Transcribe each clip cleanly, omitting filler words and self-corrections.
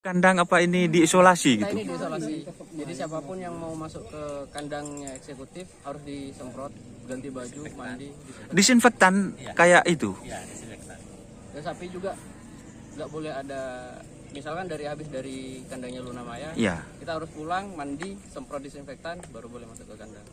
Kandang apa ini diisolasi Kita gitu? ini diisolasi. Jadi siapapun yang mau masuk ke kandangnya eksekutif harus disemprot, ganti baju, mandi. Disinfektan kayak itu. Dan sapi juga nggak boleh ada, misalkan habis dari kandangnya Luna Maya, Iya. kita harus pulang, mandi, semprot disinfektan, baru boleh masuk ke kandang.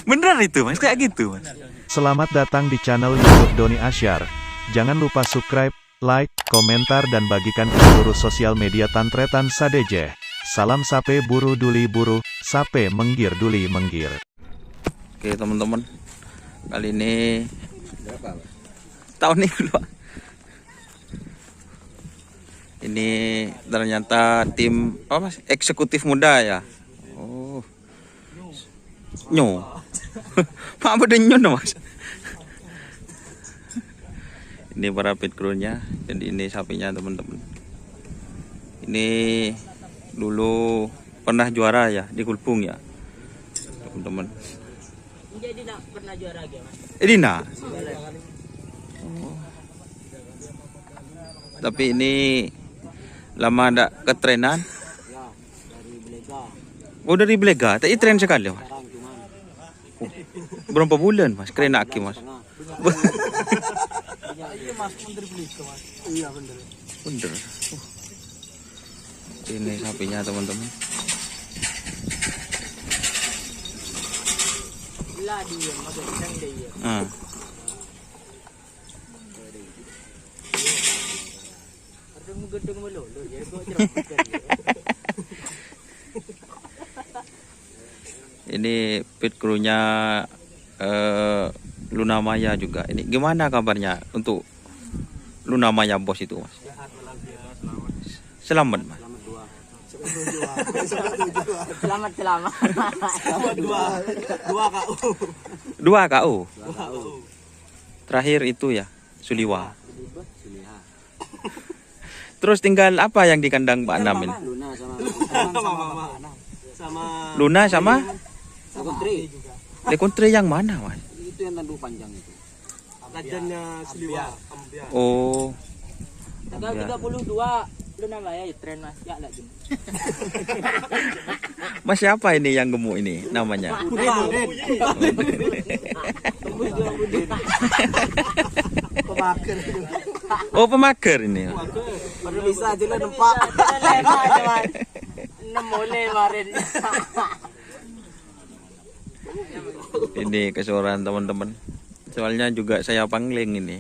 Beneran itu mas, kayak gitu mas. Selamat datang di channel YouTube Doni Asyar. Jangan lupa subscribe, like, komentar dan bagikan ke seluruh sosial media Tantretan Sadeje. Salam sape buru duli buru, sape menggir duli menggir. Oke teman-teman, kali ini tahun ini dulu. Ini ternyata tim apa mas? Eksekutif muda ya. Oh, nyo, pak bedenyo no mas. Ini para pit crew-nya, jadi ini sapinya teman-teman. Ini dulu pernah juara ya di Kulpung ya, teman-teman. Jadi nak pernah juara lagi mas? Edina. Oh. Tapi ini lama ada ketrenan. Ya, dari Belega. Oh dari Belega, tapi tren sekali mas. Sekarang cuman Berapa bulan mas? Keren aki mas. iya mas, bener Belega mas. Iya bener. Bener. Ini sapinya teman-teman. Lah dia masuk sang dia. Ah. Ada gedung melulu ya kok cermat. Ini pit crew-nya Luna Maya juga. Ini gimana kabarnya untuk Luna Maya bos itu mas? Selamat mas. Selamat selamat. Selamat dua KU. Dua KU. Terakhir itu ya Suliwa. Terus tinggal apa yang di kandang Pak Anam ini? Luna Sama Luna sama Putri. Lekontre yang mana mas? Itu yang tandu panjang itu. kajiannya Siliwa Ambia. Oh, Tanggal 32 Luna Maya ya tren mas ya lagi. mas siapa ini yang gemuk ini namanya? Pemaker. Oh pemager ini. Baru bisa aja lah nempak. Nemole kemarin. Ini kesuruhan teman-teman. Soalnya juga saya pangling ini.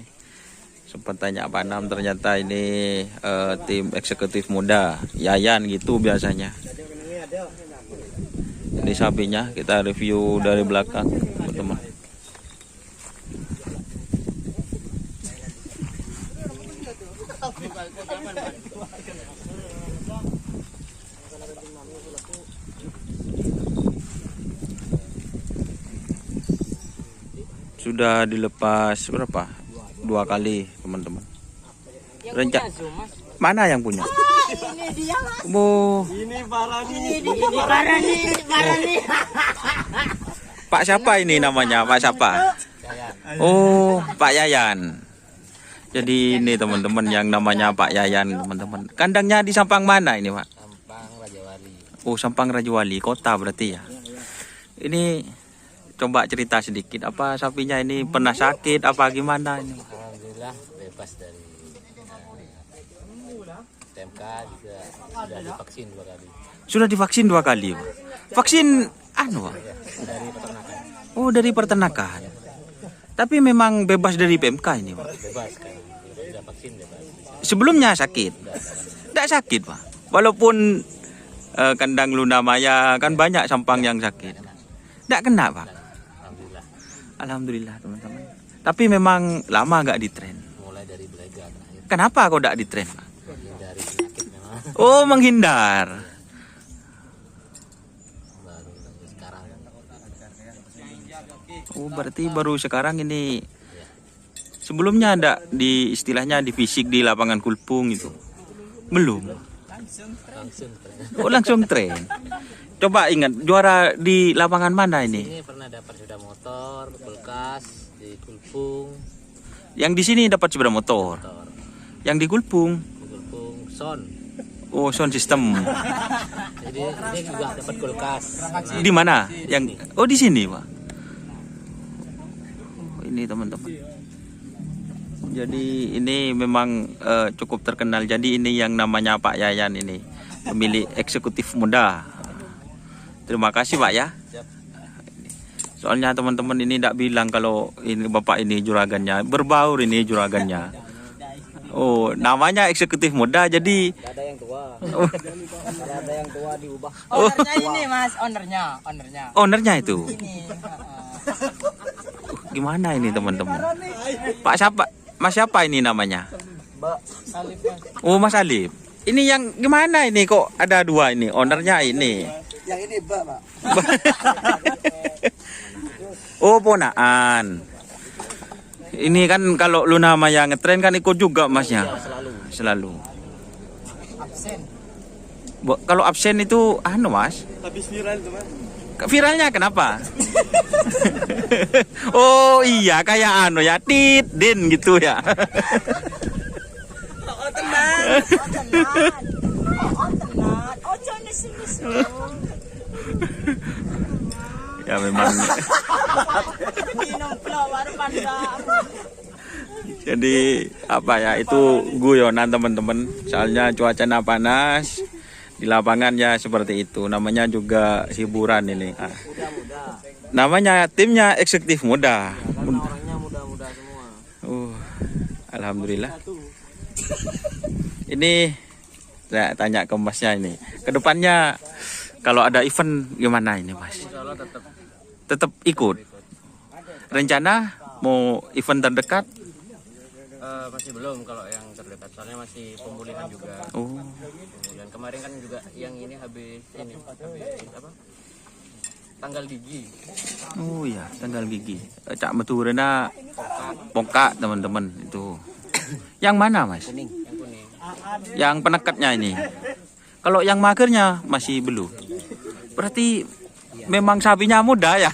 Sempat tanya Pak Anam, ternyata ini tim eksekutif muda, Yayan gitu biasanya. Ini sapinya kita review dari belakang, teman-teman. Sudah dilepas berapa? 2 kali, teman-teman. Yang Rencana punya Zoom mas. mana yang punya? Ini dia mas. Oh, Ini Barani. Ini Barani. Pak siapa ini namanya? Pak siapa? Oh, Pak Yayan. Jadi ini teman-teman yang namanya Pak Yayan, teman-teman. Kandangnya di Sampang mana ini, Pak? Sampang Rajawali. Oh, Sampang Rajawali, kota berarti ya. Ini coba cerita sedikit, apa sapinya ini pernah sakit apa gimana ini? Alhamdulillah bebas dari TMK, juga sudah divaksin 2 kali Sudah divaksin 2 kali, Pak. Vaksin anu, Pak? dari peternakan. Oh, dari peternakan. Tapi memang bebas dari PMK ini, Pak. Bebas kan, sudah vaksin bebas. Sebelumnya sakit. Tidak sakit, Pak. Walaupun kandang Luna Maya kan banyak sampang yang sakit. Tidak kena, Pak. Alhamdulillah. Alhamdulillah, teman-teman. Tapi memang lama nggak ditren. Mulai dari Belega terakhir, Kenapa kok nggak ditren, Pak? menghindari penyakit memang Oh, menghindar. baru sampai sekarang. Oh, berarti baru sekarang ini. Sebelumnya ada di istilahnya di fisik di lapangan Kulpung itu. Belum. Langsung Oh, langsung tren. Coba ingat juara di lapangan mana ini? ini pernah dapat sepeda motor, kulkas di Kulpung, Yang di sini dapat sepeda motor. motor Yang di Kulpung di Kulpung Son Oh, sound system. Jadi ini juga dapat kulkas. Di mana? Yang di sini, Pak. Oh, ini teman-teman. Jadi ini memang cukup terkenal. Jadi ini yang namanya Pak Yayan ini, pemilik eksekutif muda. Terima kasih, Pak ya. Soalnya teman-teman ini tidak bilang kalau ini Bapak ini juragannya, berbaur ini juragannya. Oh, namanya eksekutif muda jadi Ada yang tua. Ada yang tua diubah. Ownernya ini Mas, ownernya. ownernya itu. Ini. Gimana ini teman-teman? Pak siapa? Mas siapa ini namanya? Alif Mas. Oh, Mas Alif. Ini yang gimana ini kok ada dua ini? Ownernya ini. Yang ini Mbak, Pak. Oh, ponaan. Ini kan kalau lu namanya ngetren kan ikut juga Masnya. Selalu. Absen. Kalau absen itu Mas. Habis viral tuh, Mas. Viralnya kenapa? Oh iya kayak ya tit din gitu ya. Oh tenan. Oh jangan sih. Ya memang. Jadi apa ya itu guyonan teman-teman. Soalnya cuacanya panas. Di lapangan ya seperti itu. Namanya juga hiburan ini. Namanya timnya eksekutif muda. Orangnya muda-muda semua. Alhamdulillah. Ini saya tanya ke Masnya ini. Kedepannya kalau ada event gimana ini Mas? Insya Allah Tetap ikut. Rencana mau event terdekat? masih belum kalau yang terdekat. Soalnya masih pemulihan juga. Oh. Pemulihan kemarin kan juga yang ini habis apa? Tanggal gigi. Oh iya, tanggal gigi. Cak meturena pongkak teman-teman itu. Yang mana Mas? Yang kuning. Yang penekatnya ini. Kalau yang magernya masih belum. Berarti memang sapinya muda ya.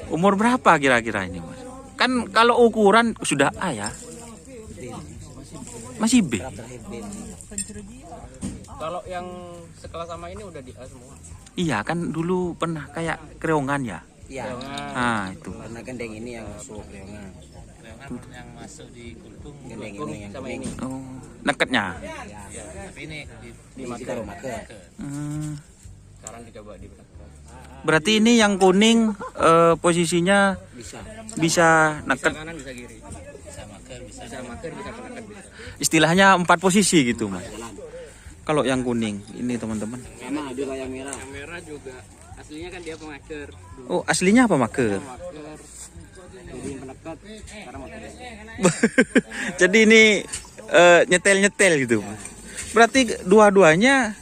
Umur berapa kira-kira ini Mas? Kan kalau ukuran sudah A ya. Masih B. Kalau yang sekelas sama ini udah di A semua. Iya kan dulu pernah kayak kreongan ya. Iya. Ah itu. Karena gendeng ini yang masuk leongan. Yang masuk di kultum gendeng ini yang Sama kuning. ini. Oh, neketnya. Tapi ini Di kita maker. maker. Sekarang dicoba di belakang. Berarti ini yang kuning posisinya Bisa. bisa Bisa neket. kanan bisa kiri. Bisa maker, bisa penekan bisa. Istilahnya 4 posisi gitu Mas. Kalau yang kuning ini teman-teman. Sama juga yang merah. Yang merah juga aslinya kan dia pemaker. Oh aslinya apa maker? Maker. Jadi penekat. Sekarang maker. Jadi ini nyetel-nyetel gitu Mas. Berarti dua-duanya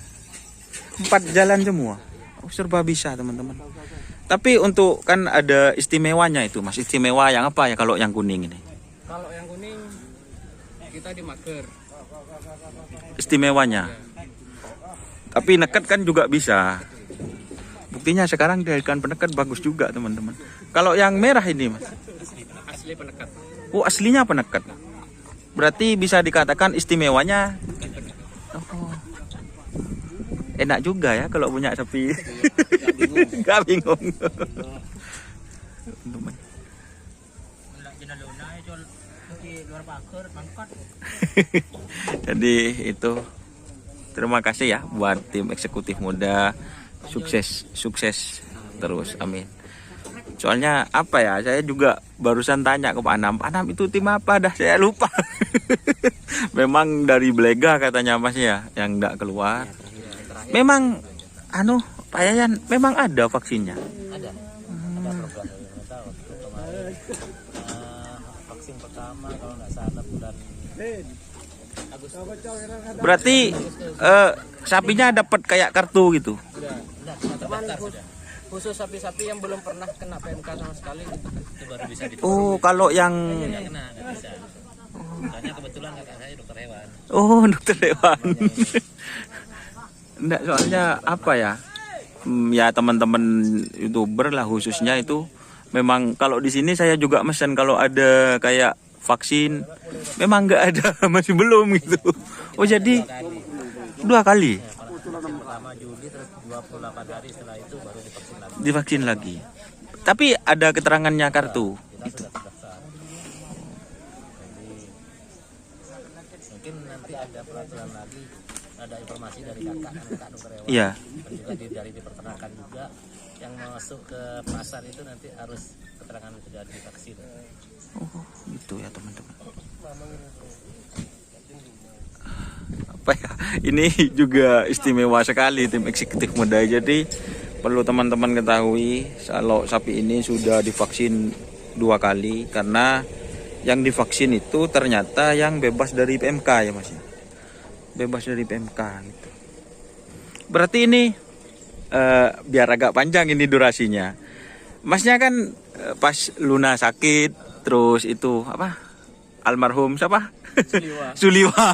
4 jalan semua. Oh, serba bisa teman-teman. Tapi untuk kan ada istimewanya itu Mas. Istimewa yang apa ya kalau yang kuning ini? Kalau yang kuning kita di maker. Istimewanya. Tapi neket kan juga bisa. Buktinya sekarang ikan penekat bagus juga teman-teman. Kalau yang merah ini Mas. Asli penekat. Oh aslinya penekat. Berarti bisa dikatakan istimewanya. Oh. Enak juga ya kalau punya sapi. Gak bingung. Jadi itu terima kasih ya buat tim eksekutif muda, sukses terus, amin. Soalnya apa ya, saya juga barusan tanya ke Pak Anam itu tim apa dah saya lupa. Memang dari Belega katanya Mas ya yang enggak keluar. Memang Pak Yayan memang ada vaksinnya. Ada. Ada program yang tahu. Kemarin vaksin pertama kalau nggak salah bulan Agustus. Berarti sapinya dapat kayak kartu gitu. Cuman khusus sapi-sapi yang belum pernah kena PMK sama sekali gitu kan. Itu baru bisa Oh, kalau yang nggak bisa. Soalnya kebetulan kakak saya dokter hewan. oh dokter hewan. Enggak, soalnya apa ya? Ya teman-teman YouTuber lah khususnya itu memang kalau di sini saya juga mesen kalau ada kayak vaksin, memang nggak ada, masih belum gitu. Oh jadi 2 kali Vaksin pertama Juli, terus 28 hari setelah itu baru divaksin lagi. divaksin lagi. Tapi ada keterangannya kartu. Kita sudah terdaftar. Jadi mungkin nanti ada peraturan lagi, ada informasi dari kakak dokter hewan. Iya. Dan juga dari di peternakan juga yang masuk ke pasar itu nanti harus keterangan sudah divaksin. Oh, gitu ya teman-teman. Apa ya? Ini juga istimewa sekali tim eksekutif muda. Jadi perlu teman-teman ketahui kalau sapi ini sudah divaksin 2 kali karena yang divaksin itu ternyata yang bebas dari PMK ya Mas. Bebas dari PMK gitu. Berarti ini biar agak panjang ini durasinya. Masnya kan pas Luna sakit terus itu apa? Almarhum siapa? Suliwa. Suliwa.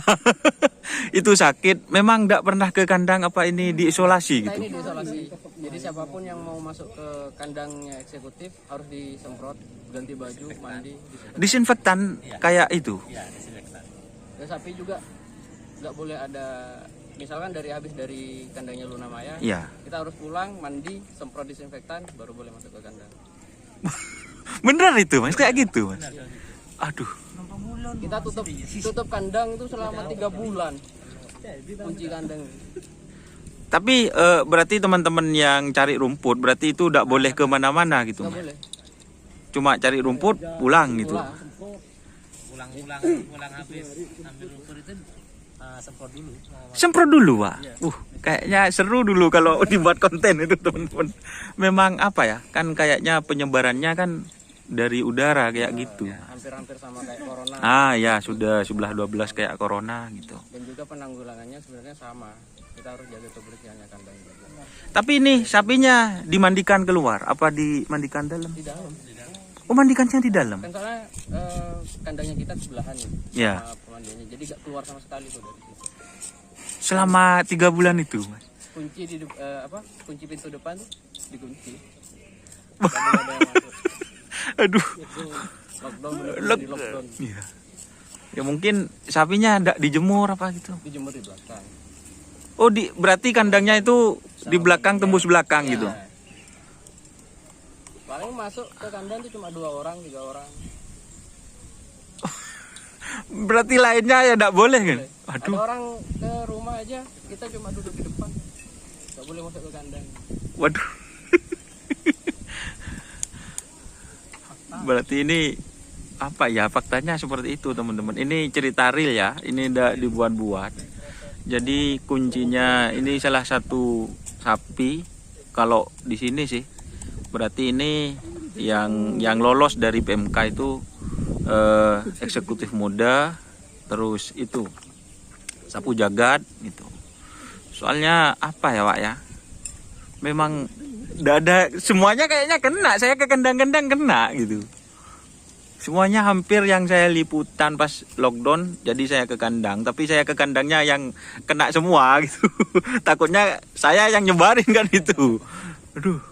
Itu sakit, memang enggak pernah ke kandang apa ini diisolasi Kita gitu. ini diisolasi. Jadi siapapun yang mau masuk ke kandangnya eksekutif harus disemprot, ganti baju, mandi. Disinfektan kayak itu. Ya, disinfektan. Dan sapi juga nggak boleh ada, misalkan habis dari kandangnya Luna Maya, Iya. kita harus pulang, mandi, semprot disinfektan, baru boleh masuk ke kandang. Bener itu Mas, kayak gitu Mas. Aduh. Kita tutup kandang itu selama 3 bulan. Kunci kandang. Tapi berarti teman-teman yang cari rumput berarti itu tidak boleh kemana-mana gitu. Nggak Mas. boleh. Cuma cari rumput pulang gitu. Pulang. Pulang habis ambil rumput itu semprot dulu. Semprot dulu Pak. Kayaknya seru dulu kalau dibuat konten itu teman-teman. Memang apa ya? Kan kayaknya penyebarannya kan dari udara kayak gitu. Hampir-hampir sama kayak corona. Ah ya sudah 11-12 kayak corona gitu. Dan juga penanggulangannya sebenarnya sama. Kita harus jaga kebersihannya kandang juga. Tapi ini sapinya dimandikan keluar apa dimandikan dalam? Di dalam. Oh mandikannya di dalam. Kan soalnya kandangnya kita sebelahan nih. Ya. Sama pemandiannya. Jadi nggak keluar sama sekali tuh dari situ. Selama 3 bulan itu Mas. Kunci kunci pintu depan tuh dikunci. Nggak boleh ada yang masuk. Aduh. Lockdown, bener-bener di lockdown. Iya. Ya mungkin sapinya enggak dijemur apa gitu. Dijemur di belakang. Oh berarti kandangnya itu di belakang tembus belakang gitu. Ya. Paling masuk ke kandang itu cuma 2 orang, 3 orang. Berarti lainnya ya enggak boleh kan? Ada Aduh. orang ke rumah aja, kita cuma duduk di depan. Nggak boleh masuk ke kandang. Waduh. Berarti ini apa ya faktanya seperti itu teman-teman. Ini cerita real ya, ini tidak dibuat-buat. Jadi kuncinya ini salah satu sapi kalau di sini sih. Berarti ini yang lolos dari PMK itu eksekutif muda, terus itu sapu jagat gitu. Soalnya apa ya Pak ya? Memang nggak ada, semuanya kayaknya kena. Saya ke kandang-kandang kena gitu. Semuanya hampir yang saya liputan pas lockdown, jadi saya ke kandang. Tapi saya ke kandangnya yang kena semua gitu. Takutnya saya yang nyebarin kan itu. Aduh.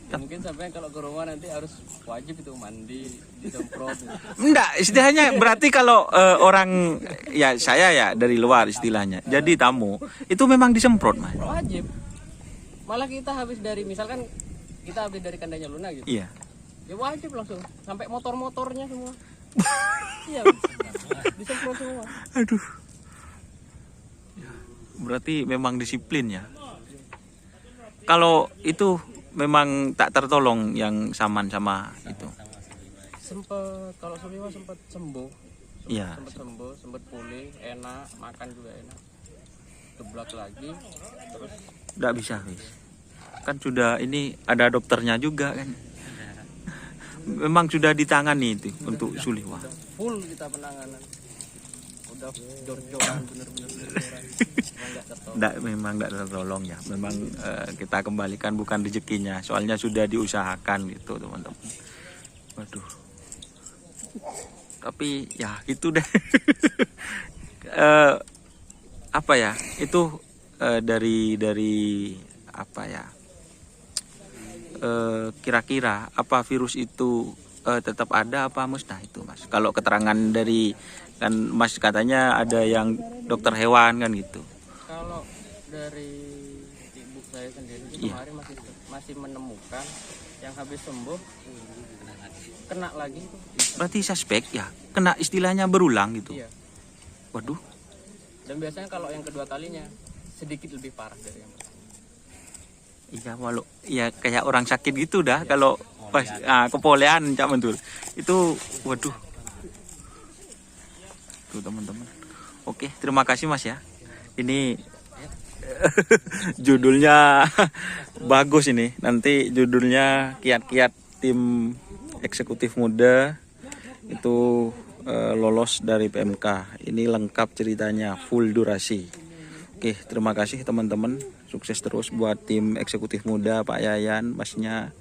Ya, mungkin sampai kalau ke rumah nanti harus wajib itu mandi, disemprot. Enggak, istilahnya berarti kalau orang ya saya ya dari luar istilahnya. Jadi tamu itu memang disemprot Mas. Wajib. Malah kita habis dari, misalkan kita habis dari kandangnya Luna gitu. Iya. Ya wajib langsung sampai motor-motornya semua. Iya. Disemprot semua. Aduh. Berarti memang disiplin ya. Kalau itu memang tak tertolong yang Saman sama itu. Kalau Suliwa sempat sembuh. Iya. Sempat sembuh, sempat pulih, enak, makan juga enak. Geblak lagi, terus Nggak bisa, wis. Kan sudah ini ada dokternya juga kan. Memang sudah ditangani itu untuk Suliwa. full kita penanganan. Udah jor-joran bener-bener jor-joran. Memang nggak tertolong ya. Memang kita kembalikan bukan rezekinya. Soalnya sudah diusahakan gitu teman-teman. Waduh. Tapi ya itu deh. Apa ya? Itu dari apa ya? Kira-kira apa virus itu tetap ada apa musnah itu Mas? Kalau keterangan dari kan Mas katanya ada yang dokter hewan kan gitu. Kalau dari ibu saya sendiri Iya. kemarin masih menemukan yang habis sembuh kena lagi tuh. Berarti suspek ya, kena istilahnya berulang gitu. Iya. Waduh, Dan biasanya kalau yang kedua kalinya sedikit lebih parah dari yang pertama. iya walau ya kayak orang sakit gitu dah kalau pas kepolean Cak Mentul. Itu waduh. Tuh teman-teman. Oke, terima kasih Mas ya. Ini judulnya bagus ini. Nanti judulnya kiat-kiat tim eksekutif muda itu lolos dari PMK. Ini lengkap ceritanya, full durasi. Oke, terima kasih teman-teman. Sukses terus buat tim eksekutif muda Pak Yayan, Masnya.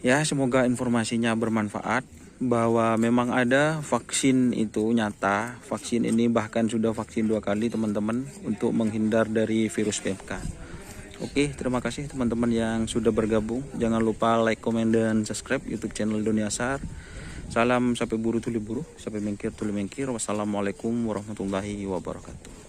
Ya, semoga informasinya bermanfaat bahwa memang ada vaksin itu nyata. Vaksin ini bahkan sudah vaksin 2 kali teman-teman untuk menghindar dari virus PMK. Oke, terima kasih teman-teman yang sudah bergabung. Jangan lupa like, komen, dan subscribe YouTube channel Doni Ashar. Salam sampai buru tuli buru, sampai mengkir tuli mengkir. Wassalamualaikum warahmatullahi wabarakatuh.